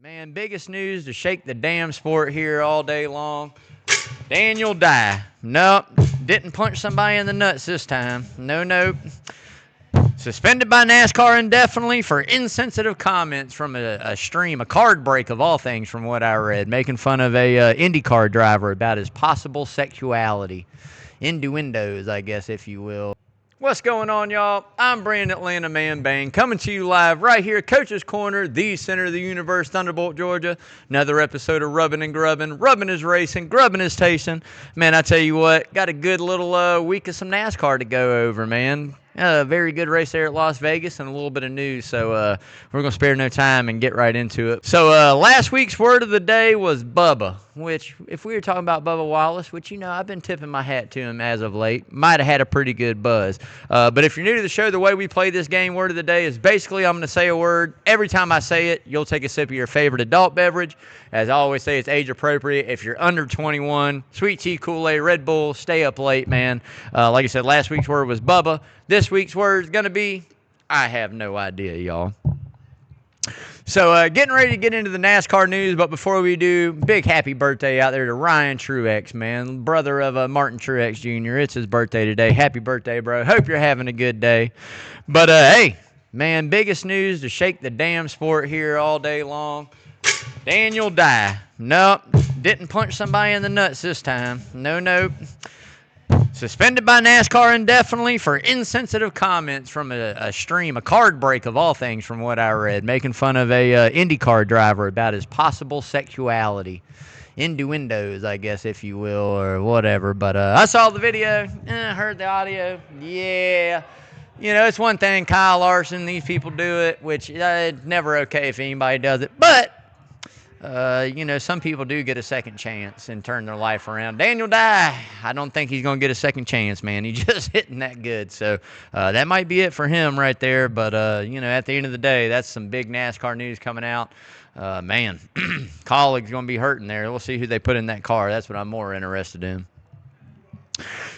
Man, biggest news to shake the damn sport here all day long. Daniel die. Nope, didn't punch somebody in the nuts this time. Nope. Suspended by NASCAR indefinitely for insensitive comments from a stream, a card break of all things from what I read, making fun of a IndyCar driver about his possible sexuality. Innuendos, I guess, if you will. What's going on, y'all? I'm Brandon Atlanta Man Bang, coming to you live right here, Coach's Corner, the center of the universe, Thunderbolt, Georgia. Another episode of Rubbin' and Grubbin'. Rubbin' is racing, grubbin' is tasting. Man, I tell you what, got a good little week of some NASCAR to go over, man. Very good race there at Las Vegas and a little bit of news, so we're going to spare no time and get right into it. So last week's word of the day was Bubba, which if we were talking about Bubba Wallace, which, you know, I've been tipping my hat to him as of late, might have had a pretty good buzz. But if you're new to the show, the way we play this game, word of the day, is basically I'm going to say a word. Every time I say it, you'll take a sip of your favorite adult beverage. As I always say, it's age appropriate. If you're under 21, sweet tea, Kool-Aid, Red Bull, stay up late, man. Like I said, last week's word was Bubba. This week's word is going to be, I have no idea, y'all. So getting ready to get into the NASCAR news, but before we do, big happy birthday out there to Ryan Truex, man, brother of Martin Truex Jr. It's his birthday today. Happy birthday, bro. Hope you're having a good day. But, hey, man, biggest news to shake the damn sport here all day long. Daniel die. Nope, didn't punch somebody in the nuts this time. Nope. Suspended by NASCAR indefinitely for insensitive comments from a stream, a card break of all things from what I read, making fun of a IndyCar driver about his possible sexuality. Innuendos, I guess, if you will, or whatever. But I saw the video, heard the audio. Yeah. You know, it's one thing, Kyle Larson, these people do it, which it's never okay if anybody does it. But you know, some people do get a second chance and turn their life around. Daniel Dye, I don't think he's going to get a second chance, man. He's just hitting that good. So that might be it for him right there. But, you know, at the end of the day, that's some big NASCAR news coming out. Man, Colleague's going to be hurting there. We'll see who they put in that car. That's what I'm more interested in.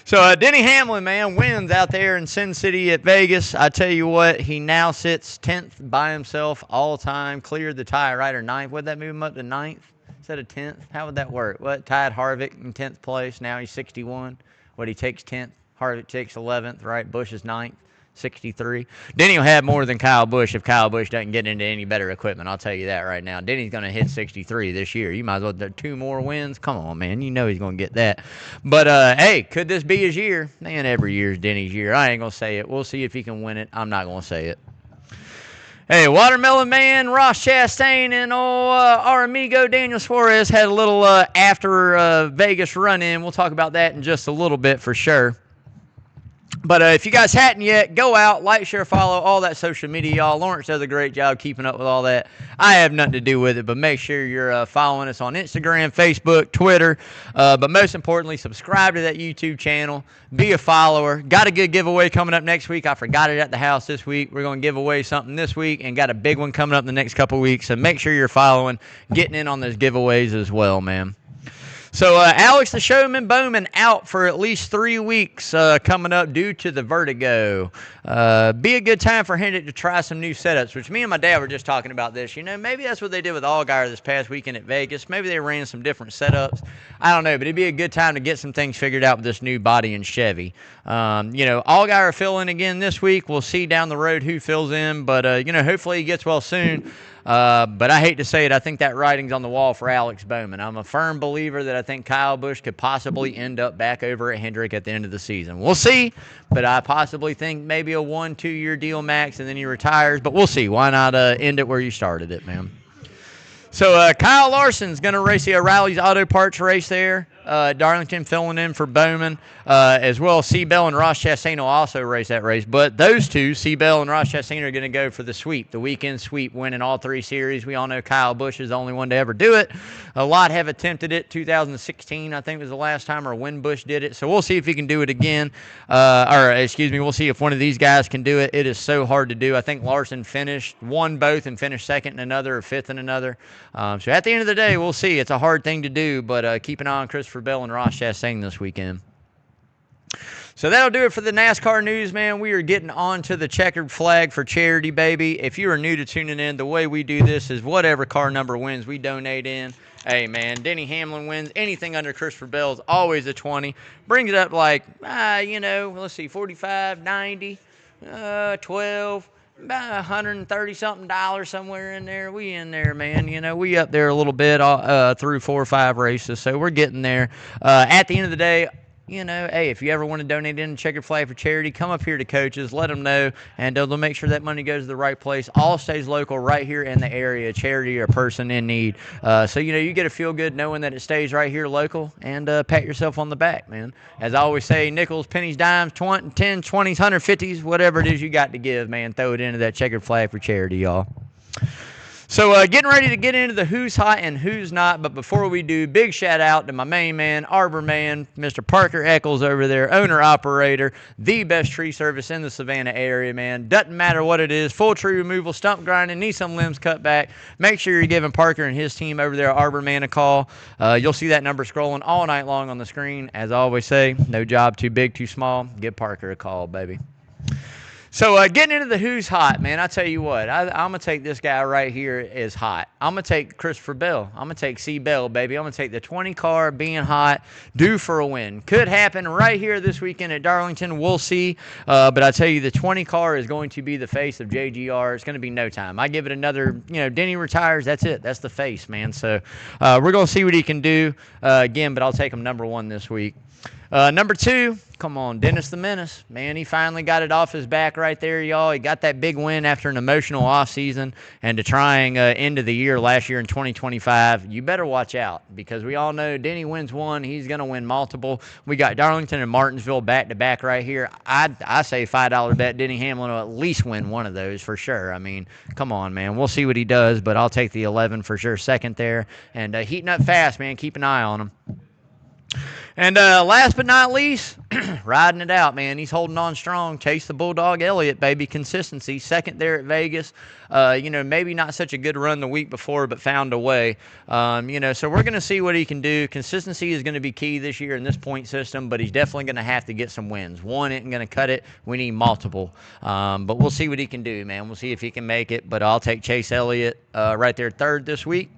So Denny Hamlin, man, wins out there in Sin City at Vegas. I tell you what, he now sits 10th by himself all time. Cleared the tie, right, or 9th. Would that move him up to 9th instead of 10th? How would that work? What, tied Harvick in 10th place. Now he's 61. What, he takes 10th. Harvick takes 11th, right? Busch is 9th. 63. Denny will have more than Kyle Busch if Kyle Busch doesn't get into any better equipment. I'll tell you that right now. Denny's going to hit 63 this year. You might as well do 2 more wins. Come on, man. You know he's going to get that. But, hey, could this be his year? Man, every year's Denny's year. I ain't going to say it. We'll see if he can win it. I'm not going to say it. Hey, Watermelon Man, Ross Chastain, and our amigo Daniel Suarez had a little after Vegas run-in. We'll talk about that in just a little bit for sure. But if you guys hadn't yet, go out, like, share, follow, all that social media, y'all. Lawrence does a great job keeping up with all that. I have nothing to do with it, but make sure you're following us on Instagram, Facebook, Twitter. But most importantly, subscribe to that YouTube channel. Be a follower. Got a good giveaway coming up next week. I forgot it at the house this week. We're going to give away something this week and got a big one coming up in the next couple weeks. So make sure you're following, getting in on those giveaways as well, man. So Alex the Showman Bowman out for at least 3 weeks coming up due to the vertigo. Be a good time for Hendrick to try some new setups, which me and my dad were just talking about this. You know, maybe that's what they did with Allgaier this past weekend at Vegas. Maybe they ran some different setups. I don't know, but it'd be a good time to get some things figured out with this new body in Chevy. You know, Allgaier fill in again this week. We'll see down the road who fills in, but, you know, hopefully he gets well soon. But I hate to say it, I think that writing's on the wall for Alex Bowman. I'm a firm believer that I think Kyle Busch could possibly end up back over at Hendrick at the end of the season. We'll see, but I possibly think maybe a 1-2 year deal max and then he retires. But we'll see. Why not end it where you started it, man? So Kyle Larson's going to race the O'Reilly's Auto Parts race there. Darlington filling in for Bowman, as well as Seabell and Ross Chastain will also race that race. But those two, Seabell and Ross Chastain, are going to go for the sweep, the weekend sweep, winning all 3 series. We all know Kyle Busch is the only one to ever do it. A lot have attempted it. 2016, I think, was the last time, or when Busch did it. So we'll see if he can do it again. We'll see if one of these guys can do it. It is so hard to do. I think Larson won both and finished second in another or fifth in another. So at the end of the day, we'll see. It's a hard thing to do, but keep an eye on Christopher Bell and Ross Chastain this weekend. So that'll do it for the NASCAR news, man. We are getting on to the checkered flag for charity, baby. If you are new to tuning in, the way we do this is whatever car number wins, we donate in. Hey, man, Denny Hamlin wins. Anything under Christopher Bell is always a 20. Brings it up like, let's see, 45, 90, 12, about $130-something somewhere in there. We in there, man. We up there a little bit through 4 or 5 races, so we're getting there. At the end of the day, hey, if you ever want to donate in a checkered flag for charity, come up here to coaches, let them know, and they'll make sure that money goes to the right place. All stays local right here in the area, charity or person in need. So, you get to feel good knowing that it stays right here local, and pat yourself on the back, man. As I always say, nickels, pennies, dimes, 10, 20s, 150s, whatever it is you got to give, man, throw it into that checkered flag for charity, y'all. So getting ready to get into the who's hot and who's not, but before we do, big shout out to my main man, Arbor Man, Mr. Parker Eccles over there, owner-operator, the best tree service in the Savannah area, man. Doesn't matter what it is, full tree removal, stump grinding, need some limbs cut back. Make sure you're giving Parker and his team over there, Arbor Man, a call. You'll see that number scrolling all night long on the screen. As I always say, no job too big, too small. Give Parker a call, baby. So getting into the who's hot, man, I tell you what, I'm going to take this guy right here as hot. I'm going to take Christopher Bell. I'm going to take C. Bell, baby. I'm going to take the 20 car being hot, due for a win. Could happen right here this weekend at Darlington. We'll see. But I tell you, the 20 car is going to be the face of JGR. It's going to be no time. I give it another, Denny retires. That's it. That's the face, man. So we're going to see what he can do again, but I'll take him number 1 this week. Number 2, come on, Dennis the Menace. Man, he finally got it off his back right there, y'all. He got that big win after an emotional offseason and to trying end of the year last year in 2025. You better watch out because we all know Denny wins one, he's going to win multiple. We got Darlington and Martinsville back-to-back right here. I say $5 bet Denny Hamlin will at least win one of those for sure. I mean, come on, man. We'll see what he does, but I'll take the 11 for sure second there. And heating up fast, man. Keep an eye on him. And last but not least, riding it out, man. He's holding on strong. Chase the Bulldog Elliott, baby. Consistency. Second there at Vegas. Maybe not such a good run the week before, but found a way. So we're going to see what he can do. Consistency is going to be key this year in this point system, but he's definitely going to have to get some wins. One isn't going to cut it. We need multiple. But we'll see what he can do, man. We'll see if he can make it. But I'll take Chase Elliott right there third this week.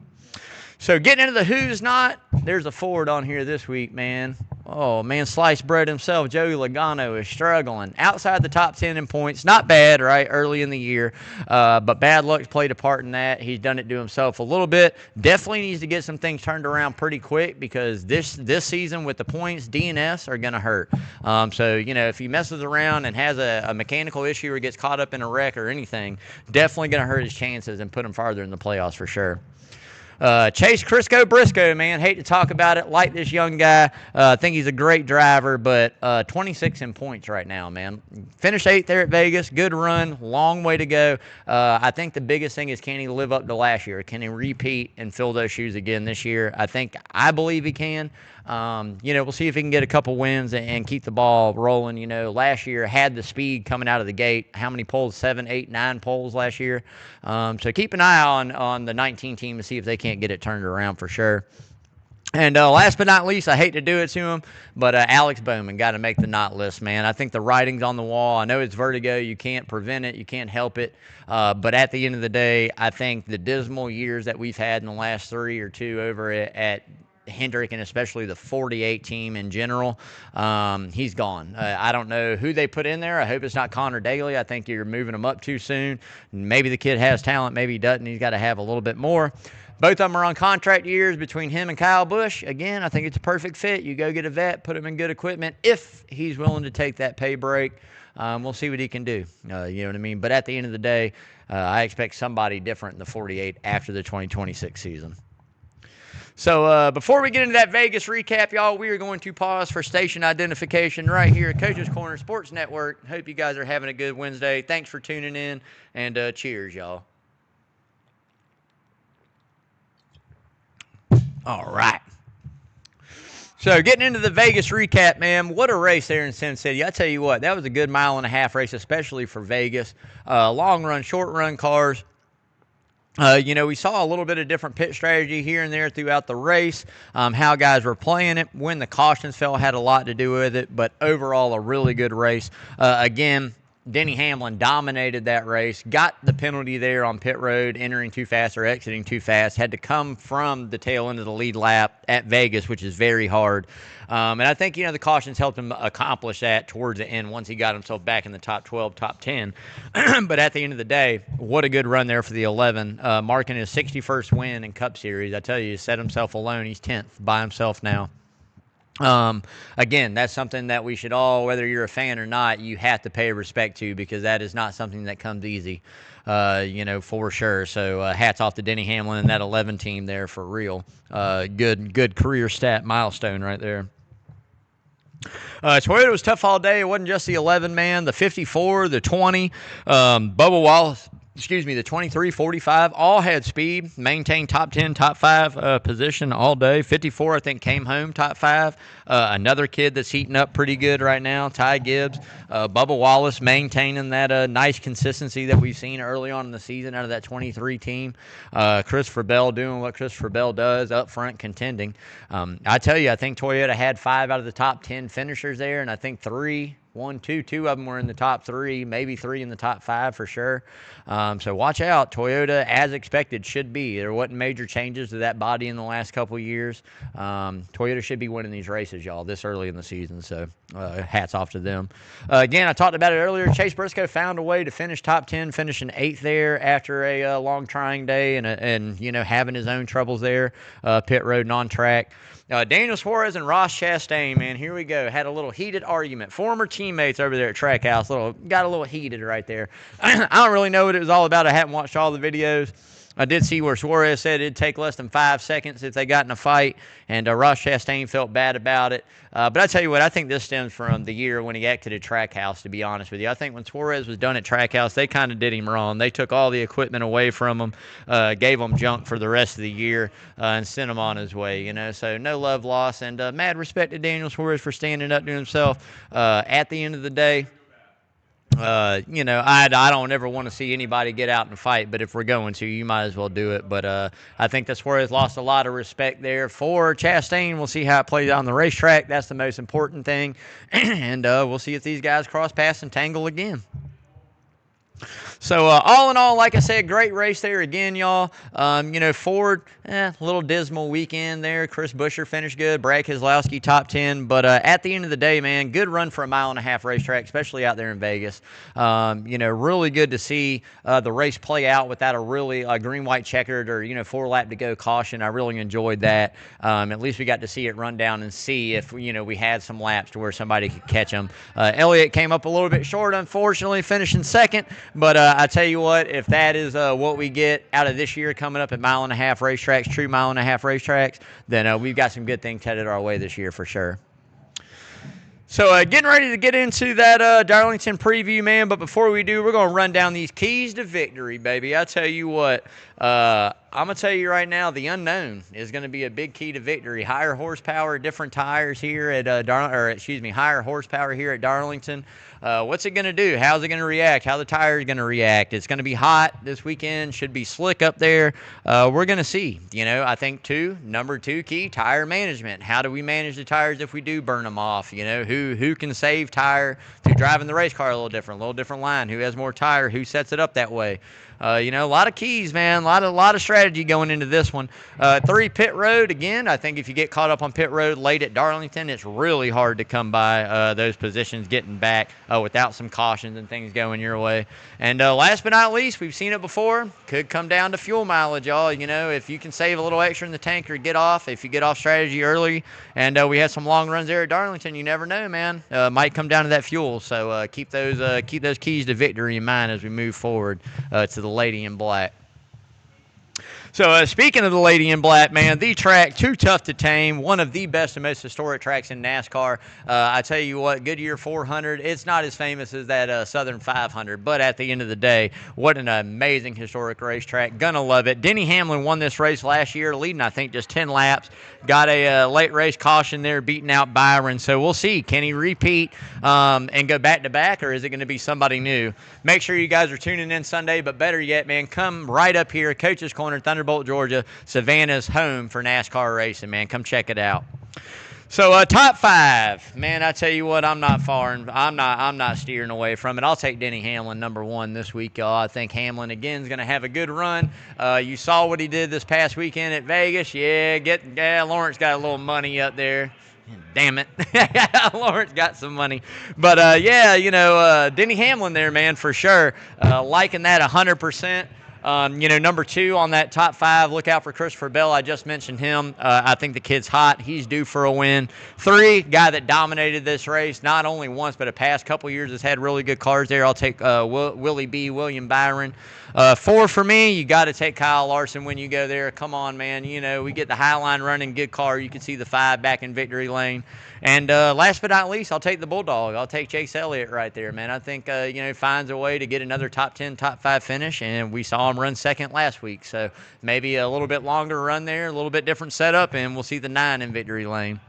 So getting into the who's not, there's a Ford on here this week, man. Oh, man, sliced bread himself, Joey Logano, is struggling. Outside the top 10 in points. Not bad, right, early in the year. But bad luck's played a part in that. He's done it to himself a little bit. Definitely needs to get some things turned around pretty quick because this season with the points, DNS are going to hurt. If he messes around and has a mechanical issue or gets caught up in a wreck or anything, definitely going to hurt his chances and put him farther in the playoffs for sure. Chase Briscoe, man. Hate to talk about it. Like this young guy. Think he's a great driver, but 26 in points right now, man. Finished 8th there at Vegas. Good run. Long way to go. I think the biggest thing is can he live up to last year? Can he repeat and fill those shoes again this year? I believe he can. We'll see if he can get a couple wins and keep the ball rolling. Last year had the speed coming out of the gate. How many poles? 7, 8, 9 poles last year. So keep an eye on the 19 team to see if they can't get it turned around for sure. And last but not least, I hate to do it to him, but Alex Bowman got to make the not list, man. I think the writing's on the wall. I know it's vertigo. You can't prevent it. You can't help it. But at the end of the day, I think the dismal years that we've had in the last 3 or 2 over at Hendrick and especially the 48 team in general, he's gone. I don't know who they put in there. I hope it's not Connor Daly. I think you're moving him up too soon. Maybe the kid has talent. Maybe he doesn't. He's got to have a little bit more. Both of them are on contract years between him and Kyle Busch. Again, I think it's a perfect fit. You go get a vet, put him in good equipment if he's willing to take that pay break. We'll see what he can do. You know what I mean? But at the end of the day, I expect somebody different in the 48 after the 2026 season. So before we get into that Vegas recap, y'all, we are going to pause for station identification right here at Coach's Corner Sports Network. Hope you guys are having a good Wednesday. Thanks for tuning in, and cheers, y'all. All right. So getting into the Vegas recap, man, what a race there in Sin City. I tell you what, that was a good 1.5 mile race, especially for Vegas. Long run, short run cars. We saw a little bit of different pit strategy here and there throughout the race. How guys were playing it, when the cautions fell had a lot to do with it, but overall a really good race. Again, Denny Hamlin dominated that race, got the penalty there on pit road, entering too fast or exiting too fast, had to come from the tail end of the lead lap at Vegas, which is very hard. And I think, the cautions helped him accomplish that towards the end once he got himself back in the top 12, top 10. But at the end of the day, what a good run there for the 11, marking his 61st win in Cup Series. I tell you, he set himself alone. He's 10th by himself now. Again, that's something that we should all, whether you're a fan or not, you have to pay respect to, because that is not something that comes easy, for sure. So hats off to Denny Hamlin and that 11 team there for real. Good career stat milestone right there. Toyota was tough all day. It wasn't just the 11, man. The 54, the 20, Bubba Wallace, the 23, 45, all had speed, maintained top 10, top 5 position all day. 54, I think, came home top 5. Another kid that's heating up pretty good right now, Ty Gibbs. Bubba Wallace maintaining that nice consistency that we've seen early on in the season out of that 23 team. Christopher Bell doing what Christopher Bell does, up front contending. I tell you, I think Toyota had 5 out of the top 10 finishers there, and I think 2 of them were in the top 3, maybe 3 in the top 5 for sure. So watch out. Toyota, as expected, should be. There wasn't major changes to that body in the last couple of years. Toyota should be winning these races, y'all, this early in the season. So hats off to them. Again, I talked about it earlier. Chase Briscoe found a way to finish top 10, finishing 8th there after a long trying day and having his own troubles there, pit road and on track. Daniel Suarez and Ross Chastain, man, here we go. Had a little heated argument. Former teammates over there at Trackhouse, got a little heated right there. I don't really know what it was all about. I haven't watched all the videos. I did see where Suarez said it'd take less than 5 seconds if they got in a fight, and Ross Chastain felt bad about it. But I tell you what, I think this stems from the year when he exited Trackhouse, to be honest with you. I think when Suarez was done at Trackhouse, they kind of did him wrong. They took all the equipment away from him, gave him junk for the rest of the year, and sent him on his way, So no love lost, and mad respect to Daniel Suarez for standing up to himself. At the end of the day, I don't ever want to see anybody get out and fight, but if we're going to, you might as well do it. But I think that's where he's lost a lot of respect there for Chastain. We'll see how it plays out on the racetrack. That's the most important thing. And we'll see if these guys cross paths and tangle again. So all in all, like I said, great race there again, y'all. Ford, a little dismal weekend there. Chris Buescher finished good. Brad Keselowski top 10. But at the end of the day, man, good run for a 1.5 mile racetrack, especially out there in Vegas. Really good to see the race play out without a really green, white checkered or 4-lap to go caution. I really enjoyed that. At least we got to see it run down and see if we had some laps to where somebody could catch them. Elliott came up a little bit short, unfortunately, finishing second. But I tell you what, if that is what we get out of this year coming up at 1.5 mile racetracks, true 1.5 mile racetracks, then we've got some good things headed our way this year for sure. So getting ready to get into that Darlington preview, man. But before we do, we're going to run down these keys to victory, baby. I tell you what, I'm going to tell you right now, the unknown is going to be a big key to victory. Higher horsepower, different tires here at higher horsepower here at Darlington. What's it going to do? How's it going to react? How the tire is going to react? It's going to be hot this weekend. Should be slick up there. We're going to see. I think number 2 key, tire management. How do we manage the tires if we do burn them off? Who can save tire through driving the race car a little different line? Who has more tire? Who sets it up that way? A lot of keys, man. A lot of strategy going into this one. 3, pit road. Again, I think if you get caught up on pit road late at Darlington, it's really hard to come by those positions getting back without some cautions and things going your way. And last but not least, we've seen it before. Could come down to fuel mileage, y'all. If you can save a little extra in the tank or if you get off strategy early, and we had some long runs there at Darlington, you never know, man. Might come down to that fuel. So keep those keys to victory in mind as we move forward to the lady in black. So speaking of the Lady in Black, man, the track, Too Tough to Tame, one of the best and most historic tracks in NASCAR. I tell you what, Goodyear 400, it's not as famous as that Southern 500, but at the end of the day, what an amazing historic racetrack. Gonna love it. Denny Hamlin won this race last year, leading, I think, just 10 laps. Got a late race caution there, beating out Byron. So we'll see. Can he repeat and go back-to-back, or is it going to be somebody new? Make sure you guys are tuning in Sunday, but better yet, man, come right up here, Coach's Corner, Thunderbolt, Georgia. Savannah's home for NASCAR racing, man. Come check it out. So top five, man. I tell you what, I'm not steering away from it. I'll take Denny Hamlin number one this week, y'all. I think Hamlin again is going to have a good run. You saw what he did this past weekend at Vegas. Yeah, Lawrence got a little money up there. Damn it. Lawrence got some money. But, Denny Hamlin there, man, for sure. Liking that 100%. Number two on that top five, look out for Christopher Bell. I just mentioned him. I think the kid's hot. He's due for a win. Three, guy that dominated this race, not only once, but a past couple years has had really good cars there. I'll take Willie B., William Byron. Four for me, you got to take Kyle Larson when you go there. Come on, man. We get the high line running, good car. You can see the five back in victory lane. And last but not least, I'll take the Bulldog. I'll take Chase Elliott right there, man. I think, finds a way to get another top 10, top 5 finish, and we saw him run second last week. So maybe a little bit longer run there, a little bit different setup, and we'll see the 9 in victory lane.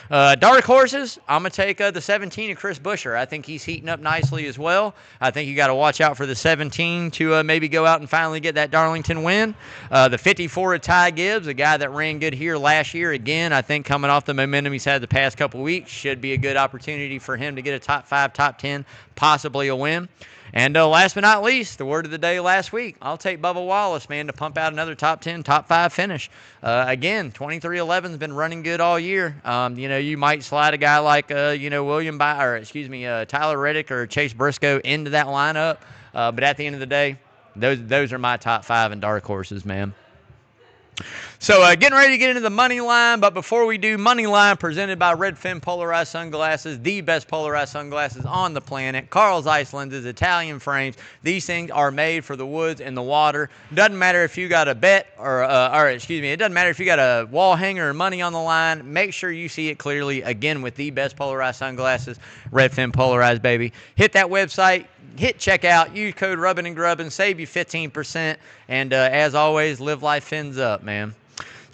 Dark horses, I'm going to take the 17 of Chris Buescher. I think he's heating up nicely as well. I think you got to watch out for the 17 to maybe go out and finally get that Darlington win. The 54 of Ty Gibbs, a guy that ran good here last year. Again, I think coming off the momentum he's had the past couple weeks, should be a good opportunity for him to get a top 5, top 10, possibly a win. And last but not least, the word of the day last week, I'll take Bubba Wallace, man, to pump out another top 10, top 5 finish. Again, 23-11's been running good all year. You might slide a guy like, Tyler Reddick or Chase Briscoe into that lineup. But at the end of the day, those are my top 5 and dark horses, man. So getting ready to get into the money line, but before we do, money line presented by Redfin Polarized Sunglasses, the best polarized sunglasses on the planet. Carl Zeiss lenses, Italian frames. These things are made for the woods and the water. Doesn't matter if you got a bet it doesn't matter if you got a wall hanger or money on the line. Make sure you see it clearly. Again, with the best polarized sunglasses, Redfin Polarized, baby. Hit that website. Hit checkout, use code Rubbin' and Grubbin', save you 15%, and as always, live life fins up, man.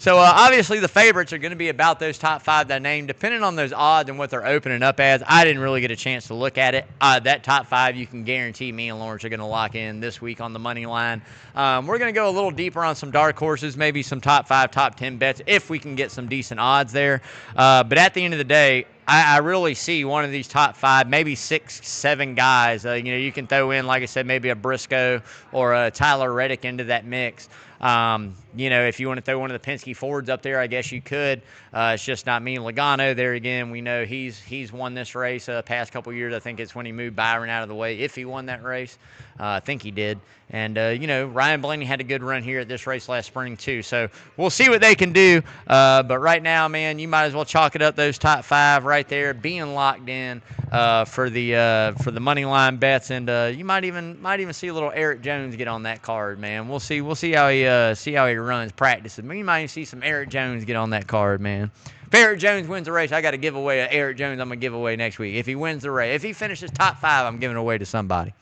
So obviously the favorites are going to be about those top 5 that I named. Depending on those odds and what they're opening up as, I didn't really get a chance to look at it. That top 5, you can guarantee me and Lawrence are going to lock in this week on the money line. We're going to go a little deeper on some dark horses, maybe some top 5, top 10 bets if we can get some decent odds there. But at the end of the day, I really see one of these top 5, maybe 6, 7 guys. You can throw in, like I said, maybe a Briscoe or a Tyler Reddick into that mix. If you want to throw one of the Penske Fords up there, I guess you could. It's just not me. Logano, there again, we know he's won this race past couple years. I think it's when he moved Byron out of the way, if he won that race. I think he did. And, Ryan Blaney had a good run here at this race last spring, too. So we'll see what they can do. But right now, man, you might as well chalk it up, those top 5 right there, being locked in for the money line bets. And you might even see a little Eric Jones get on that card, man. We'll see how he runs, practices. You might even see some Eric Jones get on that card, man. If Eric Jones wins the race, I got to give away a Eric Jones. I'm going to give away next week. If he wins the race, if he finishes top 5, I'm giving away to somebody.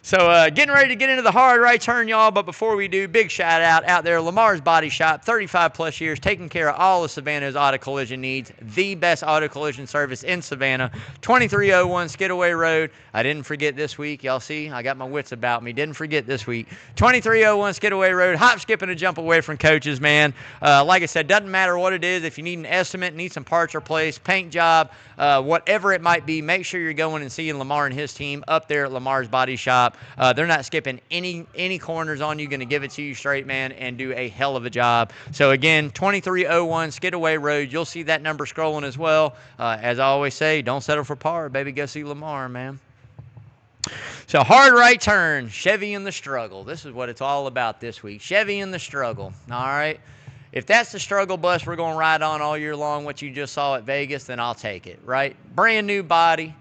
So getting ready to get into the hard right turn, y'all. But before we do, big shout out there, Lamar's Body Shop, 35 plus years, taking care of all of Savannah's auto collision needs. The best auto collision service in Savannah, 2301 Skidaway Road. I didn't forget this week. Y'all see, I got my wits about me. Didn't forget this week. 2301 Skidaway Road. Hop, skip, and a jump away from Coaches, man. Like I said, doesn't matter what it is. If you need an estimate, need some parts replaced, paint job, whatever it might be, make sure you're going and seeing Lamar and his team up there at Lamar's Body Shop. They're not skipping any corners on you. Going to give it to you straight, man, and do a hell of a job. So again, 2301 Skidaway Road. You'll see that number scrolling as well. As I always say, don't settle for par, baby. Go see Lamar, man. So hard right turn, Chevy in the struggle. This is what it's all about this week. Chevy in the struggle. All right. If that's the struggle bus we're going to ride on all year long, what you just saw at Vegas, then I'll take it, right? Brand new body.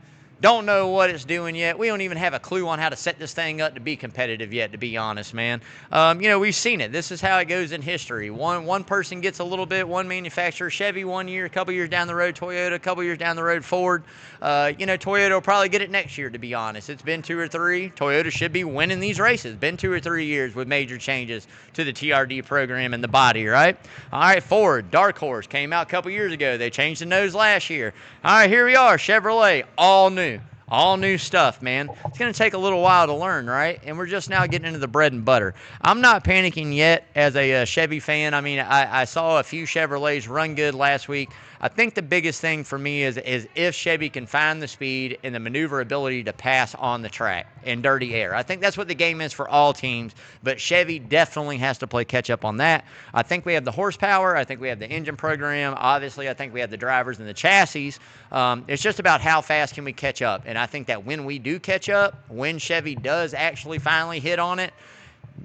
Don't know what it's doing yet. We don't even have a clue on how to set this thing up to be competitive yet, to be honest, man. We've seen it. This is how it goes in history. One person gets a little bit, one manufacturer, Chevy 1 year, a couple years down the road, Toyota, a couple years down the road, Ford. Toyota will probably get it next year, to be honest. It's been 2 or 3. Toyota should be winning these races. Been 2 or 3 years with major changes to the TRD program and the body, right? All right, Ford, dark horse, came out a couple years ago. They changed the nose last year. All right, here we are, Chevrolet, all new. All new stuff, man. It's going to take a little while to learn, right? And we're just now getting into the bread and butter. I'm not panicking yet as a Chevy fan. I mean, I saw a few Chevrolets run good last week. I think the biggest thing for me is if Chevy can find the speed and the maneuverability to pass on the track in dirty air. I think that's what the game is for all teams, but Chevy definitely has to play catch up on that. I think we have the horsepower. I think we have the engine program. Obviously, I think we have the drivers and the chassis. It's just about how fast can we catch up. And I think that when we do catch up, when Chevy does actually finally hit on it,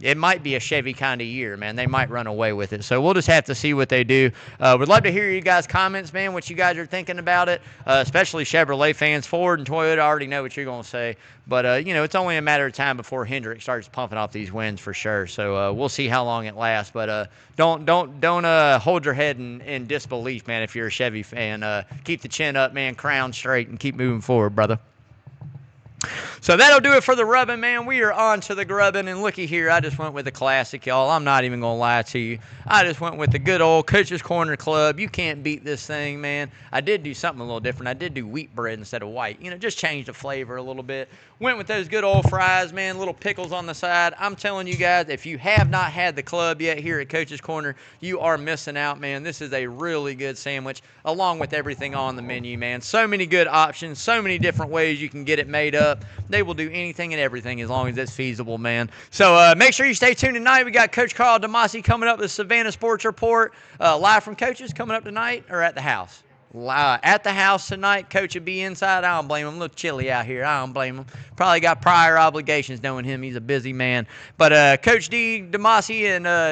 it might be a Chevy kind of year, man. They might run away with it. So we'll just have to see what they do. Would love to hear you guys' comments, man, what you guys are thinking about it, especially Chevrolet fans. Ford and Toyota, I already know what you're going to say. But, it's only a matter of time before Hendrick starts pumping off these wins for sure. So we'll see how long it lasts. But don't hold your head in disbelief, man, if you're a Chevy fan. Keep the chin up, man, crown straight, and keep moving forward, brother. So that'll do it for the rubbing, man. We are on to the grubbing, and looky here, I just went with the classic, y'all. I'm not even going to lie to you. I just went with the good old Coach's Corner Club. You can't beat this thing, man. I did do something a little different. I did do wheat bread instead of white. Just change the flavor a little bit. Went with those good old fries, man, little pickles on the side. I'm telling you guys, if you have not had the club yet here at Coach's Corner, you are missing out, man. This is a really good sandwich, along with everything on the menu, man. So many good options, so many different ways you can get it made up. They will do anything and everything as long as it's feasible, man. So make sure you stay tuned tonight. We got Coach Carl DeMasi coming up with Savannah Sports Report, live from Coach's, coming up tonight, or at the house? At the house tonight. Coach will be inside. I don't blame him. A little chilly out here. I don't blame him. Probably got prior obligations knowing him. He's a busy man. But Coach D. DeMasi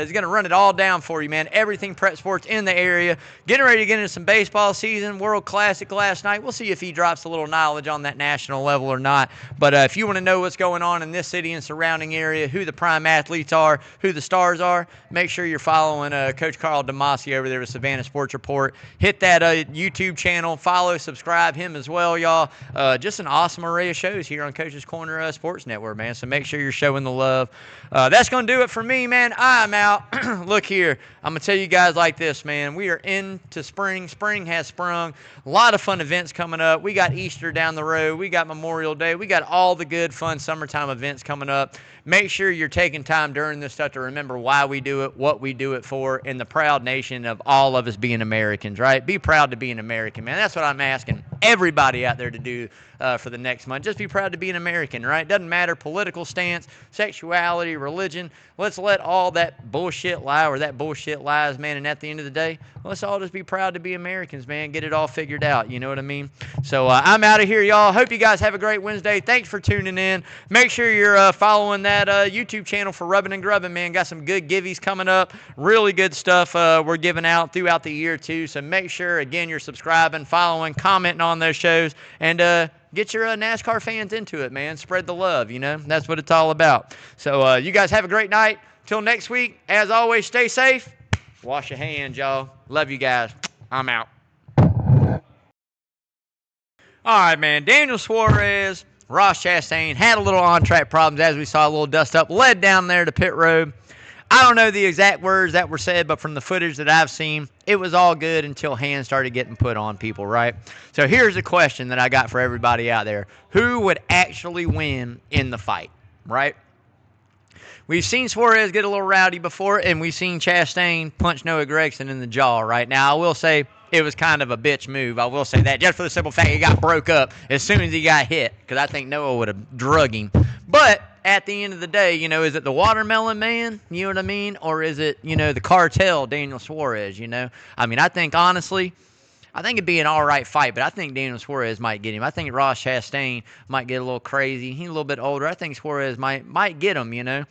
is going to run it all down for you, man. Everything prep sports in the area. Getting ready to get into some baseball season. World Classic last night. We'll see if he drops a little knowledge on that national level or not. But if you want to know what's going on in this city and surrounding area, who the prime athletes are, who the stars are, make sure you're following Coach Carl DeMasi over there with Savannah Sports Report. Hit that YouTube channel. Follow, subscribe him as well, y'all. Just an awesome array of shows here on Coach's Corner Sports Network, man. So make sure you're showing the love. That's going to do it for me, man. I'm out. Look here. I'm going to tell you guys like this, man. We are into spring. Spring has sprung. A lot of fun events coming up. We got Easter down the road. We got Memorial Day. We got all the good, fun summertime events coming up. Make sure you're taking time during this stuff to remember why we do it, what we do it for, and the proud nation of all of us being Americans, right? Be proud to be an American, man. That's what I'm asking everybody out there to do for the next month. Just be proud to be an American, right? Doesn't matter political stance, sexuality, religion. Let's let all that bullshit lie, or that bullshit lies, man. And at the end of the day, let's all just be proud to be Americans, man. Get it all figured out. You know what I mean? So I'm out of here, y'all. Hope you guys have a great Wednesday. Thanks for tuning in. Make sure you're following that YouTube channel for Rubbing and Grubbing, man. Got some good givvies coming up. Really good stuff we're giving out throughout the year, too. So make sure, again, you're subscribing, following, commenting on those shows, and get your NASCAR fans into it, man. Spread the love, That's what it's all about. So you guys have a great night. Till next week, as always, stay safe. Wash your hands, y'all. Love you guys. I'm out. All right, man. Daniel Suarez, Ross Chastain had a little on-track problems, as we saw, a little dust up, led down there to pit road. I don't know the exact words that were said, but from the footage that I've seen, it was all good until hands started getting put on people, right? So here's a question that I got for everybody out there. Who would actually win in the fight, right? We've seen Suarez get a little rowdy before, and we've seen Chastain punch Noah Gragson in the jaw, right? Now, I will say it was kind of a bitch move. I will say that, just for the simple fact he got broke up as soon as he got hit, because I think Noah would have drug him. But at the end of the day, is it the watermelon man, you know what I mean? Or is it, the cartel, Daniel Suarez, I mean, I think, honestly, I think it'd be an all right fight, but I think Daniel Suarez might get him. I think Ross Chastain might get a little crazy. He's a little bit older. I think Suarez might get him, you know.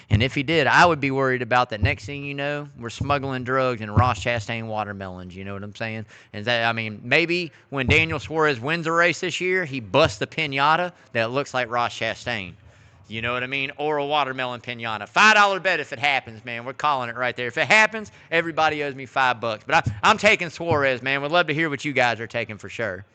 And if he did, I would be worried about that. Next thing you know, we're smuggling drugs and Ross Chastain watermelons. You know what I'm saying? And that, I mean, maybe when Daniel Suarez wins a race this year, he busts the pinata that looks like Ross Chastain. You know what I mean? Or a watermelon pinata. $5 bet if it happens, man. We're calling it right there. If it happens, everybody owes me $5. But I'm taking Suarez, man. Would love to hear what you guys are taking for sure.